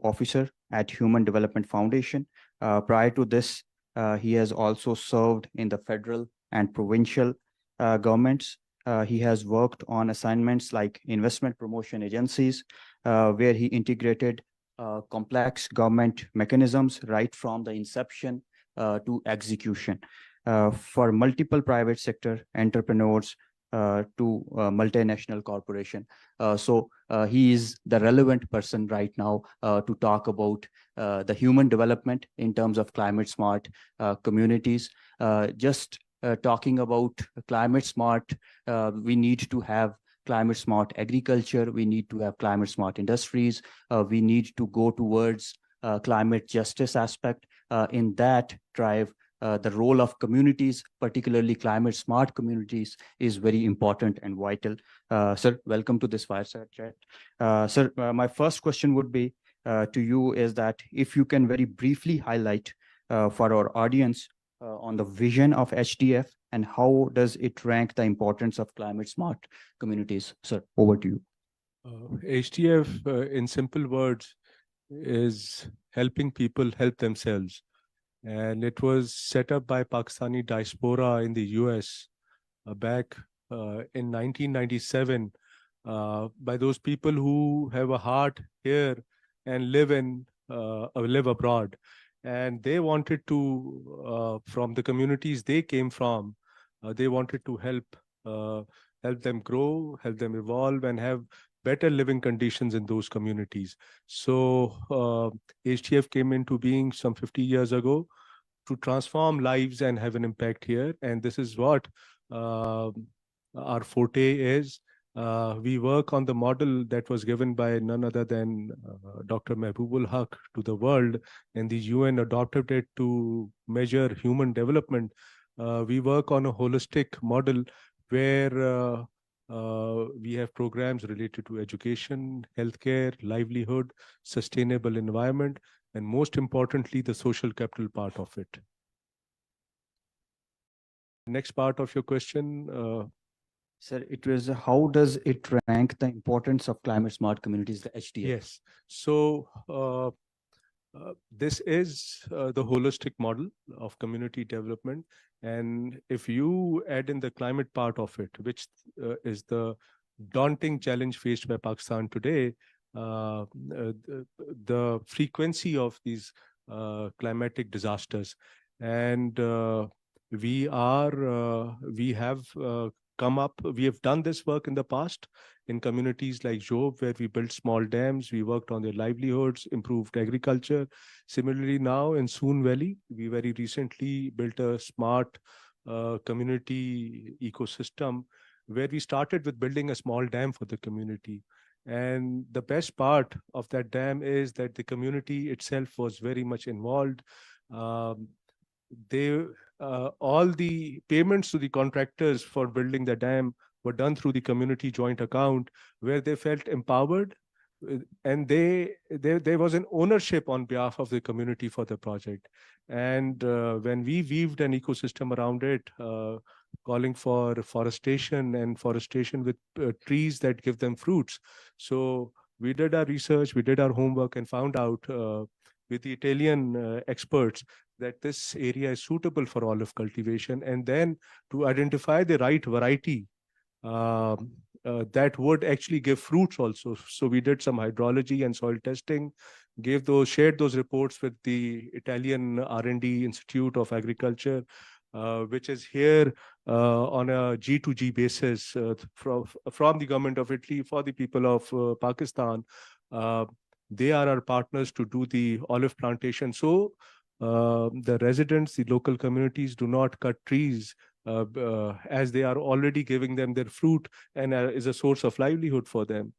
Officer at Human Development Foundation. Prior to this, he has also served in the federal and provincial governments. He has worked on assignments like investment promotion agencies, where he integrated complex government mechanisms right from the inception to execution for multiple private sector entrepreneurs to multinational corporation. He is the relevant person right now to talk about the human development in terms of climate smart communities. Just talking about climate smart, we need to have climate smart agriculture, we need to have climate smart industries, we need to go towards climate justice aspect. In that drive, the role of communities, particularly climate smart communities, is very important and vital. Sir, welcome to this Fireside Chat. Sir, my first question would be to you is that if you can very briefly highlight for our audience on the vision of HDF and how does it rank the importance of climate smart communities. Sir, over to you. HDF, in simple words, is helping people help themselves. And it was set up by Pakistani diaspora in the US back in 1997 by those people who have a heart here and live abroad. And they wanted to, from the communities they came from, they wanted to help them grow, help them evolve, and have better living conditions in those communities. So HTF came into being some 50 years ago to transform lives and have an impact here. And this is what our forte is. We work on the model that was given by none other than Dr. Mehboob Haq to the world, and the UN adopted it to measure human development. We work on a holistic model where we have programs related to education, healthcare, livelihood, sustainable environment, and most importantly, the social capital part of it. Next part of your question. Sir, it was how does it rank the importance of climate smart communities, the HDF? Yes. So this is the holistic model of community development. And if you add in the climate part of it, which is the daunting challenge faced by Pakistan today, the frequency of these climatic disasters. And we have we have done this work in the past in communities like Job, where we built small dams, we worked on their livelihoods, improved agriculture. Similarly, now in Soon Valley, we very recently built a smart community ecosystem where we started with building a small dam for the community. And the best part of that dam is that the community itself was very much involved. All the payments to the contractors for building the dam were done through the community joint account, where they felt empowered, and there was an ownership on behalf of the community for the project. And when we weaved an ecosystem around it, calling for forestation and forestation with trees that give them fruits. So we did our research, we did our homework, and found out with the Italian experts that this area is suitable for olive cultivation, and then to identify the right variety that would actually give fruits also. So we did some hydrology and soil testing, shared those reports with the Italian R&D Institute of Agriculture, which is here on a G2G basis from the government of Italy for the people of Pakistan. They are our partners to do the olive plantation. So the residents, the local communities do not cut trees as they are already giving them their fruit and is a source of livelihood for them.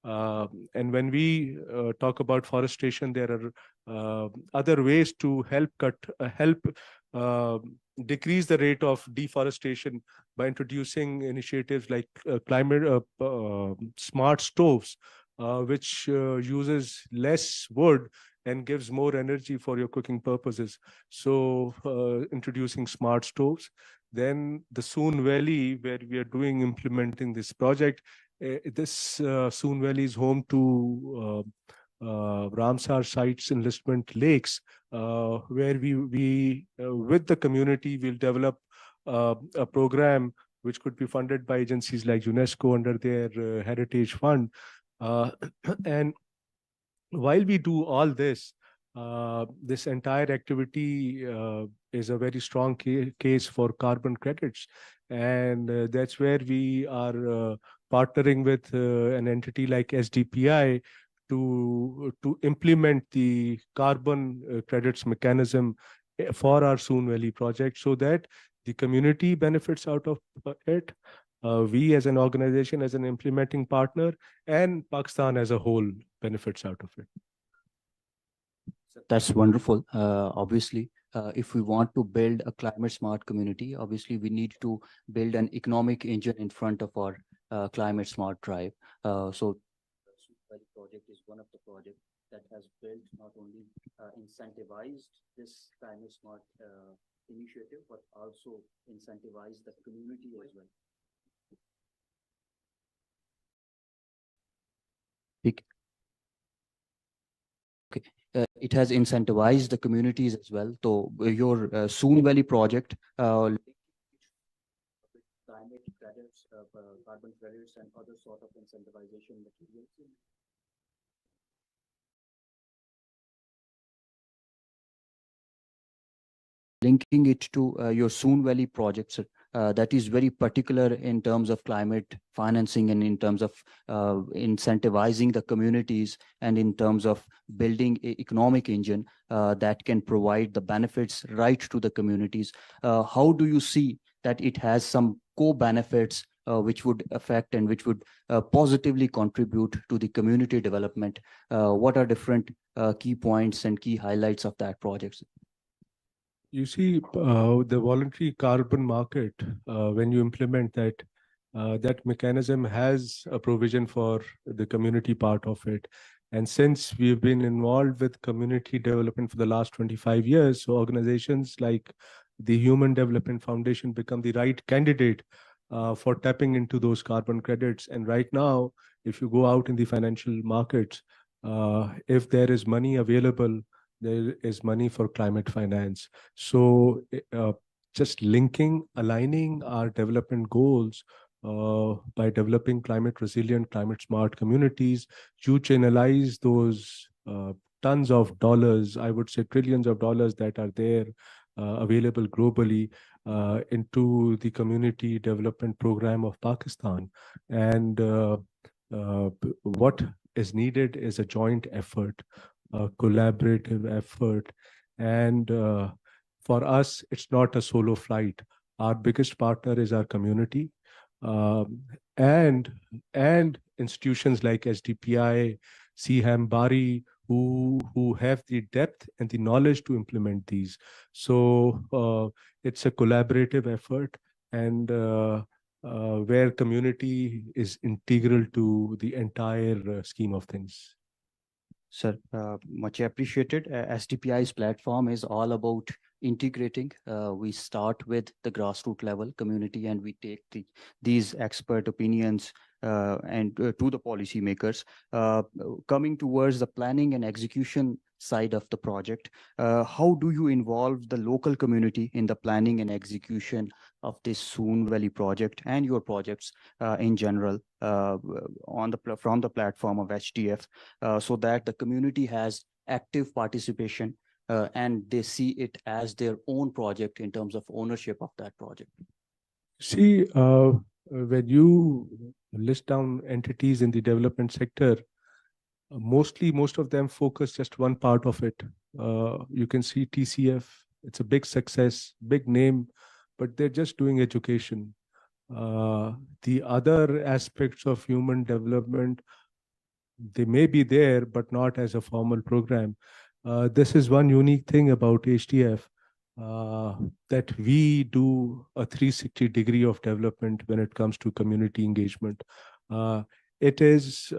And when we talk about forestation, there are other ways to help decrease the rate of deforestation by introducing initiatives like climate smart stoves, which uses less wood and gives more energy for your cooking purposes. So introducing smart stoves. Then the Soon Valley, where we are implementing this project, this Soon Valley is home to Ramsar sites enlistment lakes, where we with the community will develop a program which could be funded by agencies like UNESCO under their heritage fund. Uh, and while we do all this, this entire activity is a very strong case for carbon credits. And that's where we are partnering with an entity like SDPI to implement the carbon credits mechanism for our Soon Valley project, so that the community benefits out of it. We as an organization, as an implementing partner, and Pakistan as a whole benefits out of it. That's wonderful. Obviously, if we want to build a climate smart community, obviously we need to build an economic engine in front of our climate smart drive. So the Soon Valley project is one of the projects that has built, not only incentivized this climate smart initiative, but also incentivized the community as well. It has incentivized the communities as well. So your Soon Valley project, climate credits, carbon credits, and other sort of incentivization materials. Linking it to your Soon Valley projects, that is very particular in terms of climate financing and in terms of incentivizing the communities and in terms of building an economic engine that can provide the benefits right to the communities. How do you see that it has some co-benefits which would affect and which would positively contribute to the community development? What are different key points and key highlights of that project? You see, the voluntary carbon market, when you implement that, that mechanism has a provision for the community part of it. And since we've been involved with community development for the last 25 years, so organizations like the Human Development Foundation become the right candidate for tapping into those carbon credits. And right now, if you go out in the financial markets, if there is money available, there is money for climate finance. So just aligning our development goals by developing climate resilient, climate smart communities, you channelize those tons of dollars, I would say trillions of dollars that are there available globally into the community development program of Pakistan. And what is needed is a joint effort, a collaborative effort. And for us, it's not a solo flight. Our biggest partner is our community, and institutions like SDPI, CHAM, Bari, who have the depth and the knowledge to implement these. So it's a collaborative effort, and where community is integral to the entire scheme of things. Sir, much appreciated. SDPI's platform is all about integrating. We start with the grassroots level community, and we take these expert opinions and to the policymakers. Coming towards the planning and execution side of the project, how do you involve the local community in the planning and execution of this Soon Valley project and your projects in general from the platform of HDF, so that the community has active participation and they see it as their own project in terms of ownership of that project? See, when you list down entities in the development sector, most of them focus just one part of it. You can see TCF, it's a big success, big name, but they're just doing education. The other aspects of human development, they may be there, but not as a formal program. This is one unique thing about HDF, that we do a 360-degree of development when it comes to community engagement. It is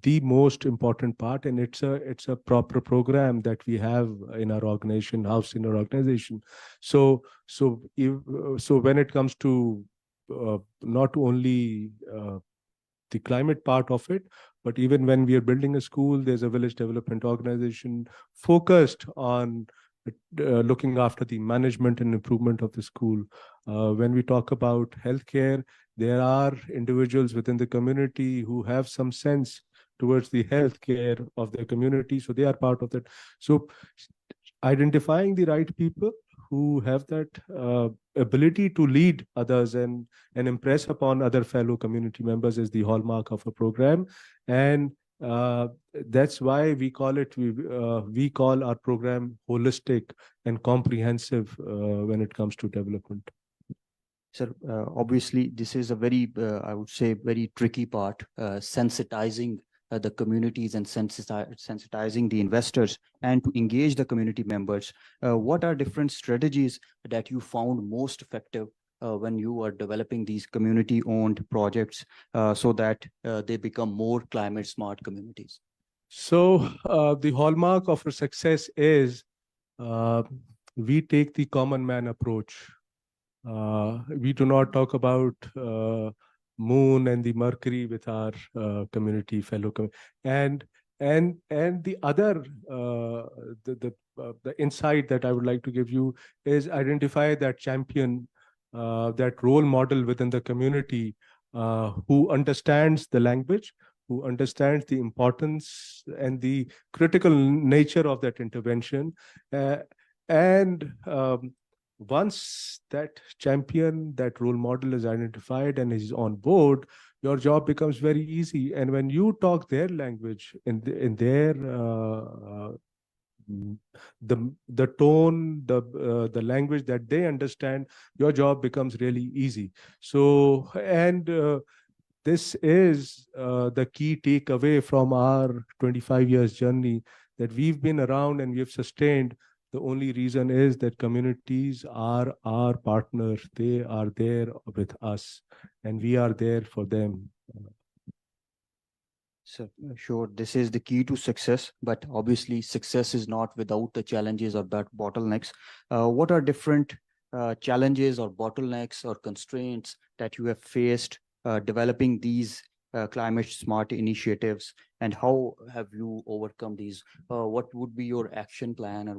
the most important part, and it's a proper program that we have in our organization, house in our organization. So when it comes to not only the climate part of it, But even when we are building a school, there's a village development organization focused on looking after the management and improvement of the school. When we talk about healthcare, there are individuals within the community who have some sense towards the healthcare of their community, so they are part of that. So identifying the right people who have that ability to lead others and impress upon other fellow community members is the hallmark of a program. And that's why we call our program holistic and comprehensive when it comes to development. Sir, obviously, this is a very, I would say, very tricky part, sensitizing the communities and sensitizing the investors and to engage the community members. What are different strategies that you found most effective when you are developing these community-owned projects so that they become more climate-smart communities? So the hallmark of our success is we take the common man approach. We do not talk about moon and the Mercury with our community and the other the insight that I would like to give you is identify that champion, that role model within the community who understands the language, who understands the importance and the critical nature of that intervention, and once that champion, that role model is identified and is on board, your job becomes very easy. And when you talk their language in their the tone, the language that they understand, your job becomes really easy. So and this is the key takeaway from our 25 years journey, that we've been around and we have sustained. The only reason is that communities are our partners. They are there with us, and we are there for them. So, sure, this is the key to success, but obviously success is not without the challenges or bottlenecks. What are different challenges or bottlenecks or constraints that you have faced developing these climate smart initiatives, and how have you overcome these? What would be your action plan, or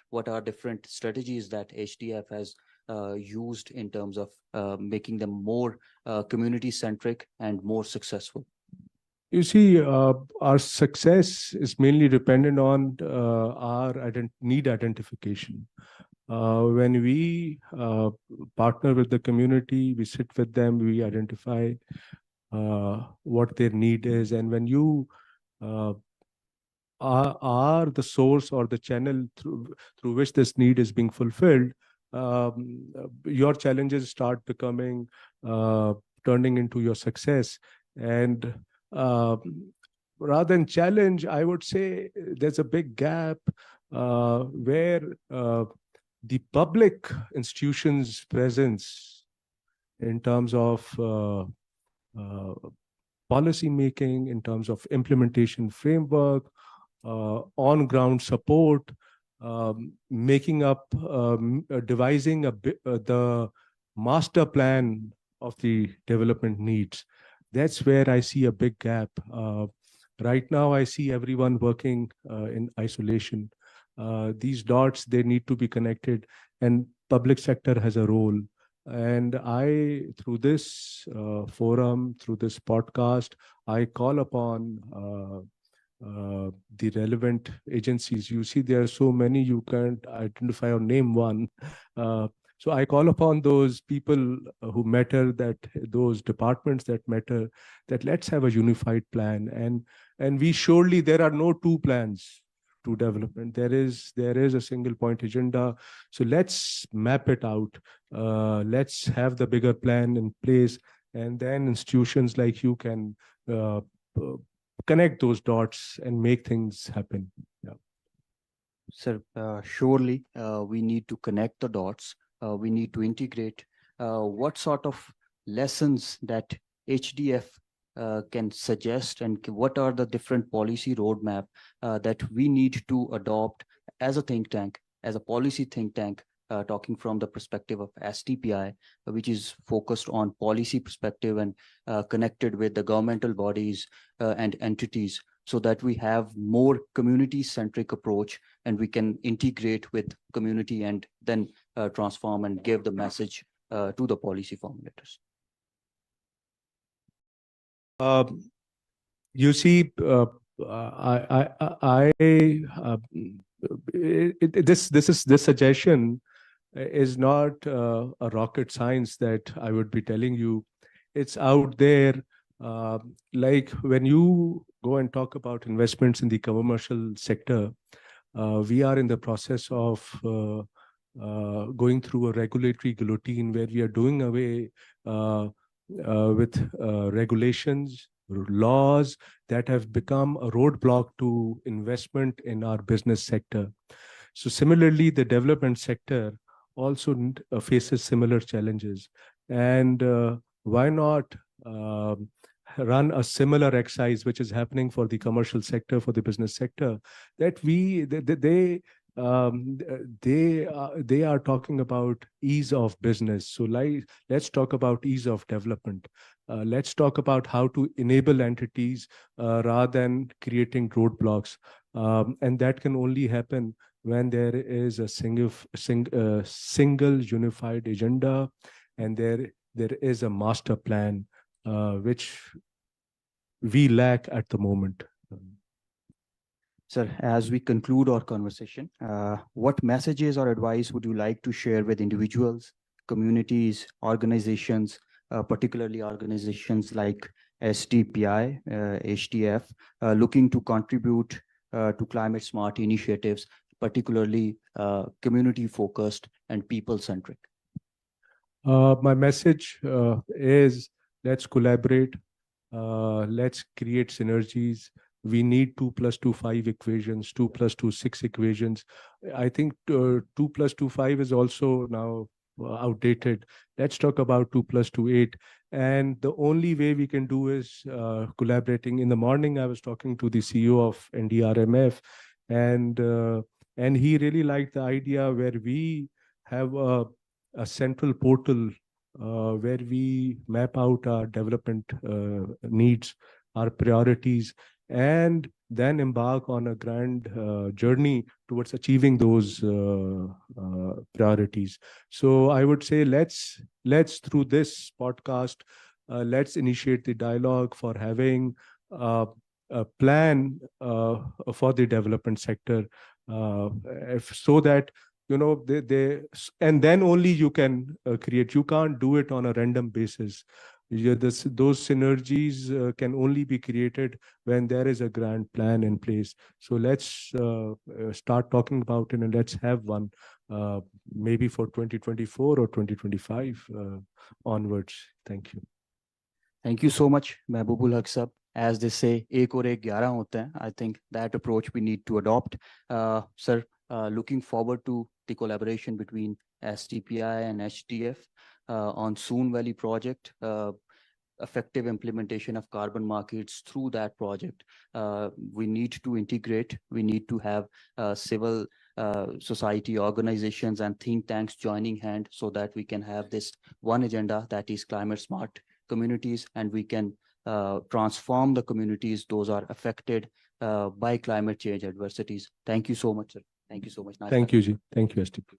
what are different strategies that HDF has used in terms of making them more community centric and more successful? You see, our success is mainly dependent on our need identification. When we partner with the community, we sit with them, we identify what their need is, and when you are the source or the channel through which this need is being fulfilled, your challenges start becoming turning into your success. And rather than challenge, I would say there's a big gap where the public institutions' presence in terms of policy making, in terms of implementation framework, on-ground support, making up, devising the master plan of the development needs. That's where I see a big gap. Right now, I see everyone working in isolation. These dots, they need to be connected, and public sector has a role. And I, through this forum, through this podcast, I call upon the relevant agencies. You see, there are so many, you can't identify or name one. So I call upon those people who matter, that those departments that matter, that let's have a unified plan. And we surely, there are no two plans to development. There is a single point agenda. So let's map it out. Let's have the bigger plan in place, and then institutions like you can connect those dots and make things happen. Yeah. Sir, surely we need to connect the dots. We need to integrate. What sort of lessons that HDF can suggest, and what are the different policy roadmap that we need to adopt as a think tank, as a policy think tank, talking from the perspective of STPI, which is focused on policy perspective and connected with the governmental bodies and entities, so that we have more community-centric approach and we can integrate with community and then transform and give the message to the policy formulators. You see, this suggestion is not a rocket science that I would be telling you. It's out there. Like when you go and talk about investments in the commercial sector, we are in the process of going through a regulatory guillotine where we are doing away with regulations, laws that have become a roadblock to investment in our business sector. So similarly, the development sector also faces similar challenges. And why not run a similar exercise which is happening for the commercial sector, for the business sector, that they are talking about ease of business. So let's talk about ease of development. Let's talk about how to enable entities rather than creating roadblocks. And that can only happen when there is a single unified agenda, and there is a master plan, which we lack at the moment. Sir, as we conclude our conversation, what messages or advice would you like to share with individuals, communities, organizations, particularly organizations like STPI, HTF, looking to contribute to climate smart initiatives, particularly community focused and people centric? My message is, let's collaborate, let's create synergies. We need 2 + 2 = 5 equations, 2 + 2 = 6 equations. I think 2 + 2 = 5 is also now outdated. Let's talk about 2 + 2 = 8. And the only way we can do is collaborating. In the morning, I was talking to the CEO of NDRMF, and he really liked the idea where we have a central portal where we map out our development needs, our priorities, and then embark on a grand journey towards achieving those priorities. So I would say let's through this podcast, let's initiate the dialogue for having a plan for the development sector, so that and then only you can create. You can't do it on a random basis. Those synergies can only be created when there is a grand plan in place. So let's start talking about it, and let's have one maybe for 2024 or 2025 onwards. Thank you. Thank you so much, Mehboob Haq Sahab. As they say, ek aur ek 11 hote hain. I think that approach we need to adopt. Sir, looking forward to the collaboration between STPI and HTF on Soon Valley project, effective implementation of carbon markets through that project. We need to integrate, we need to have civil society organizations and think tanks joining hand, so that we can have this one agenda, that is climate smart communities, and we can transform the communities those are affected by climate change adversities. Thank you so much, sir. Thank you so much. Thank you, Ji. Thank you, STP.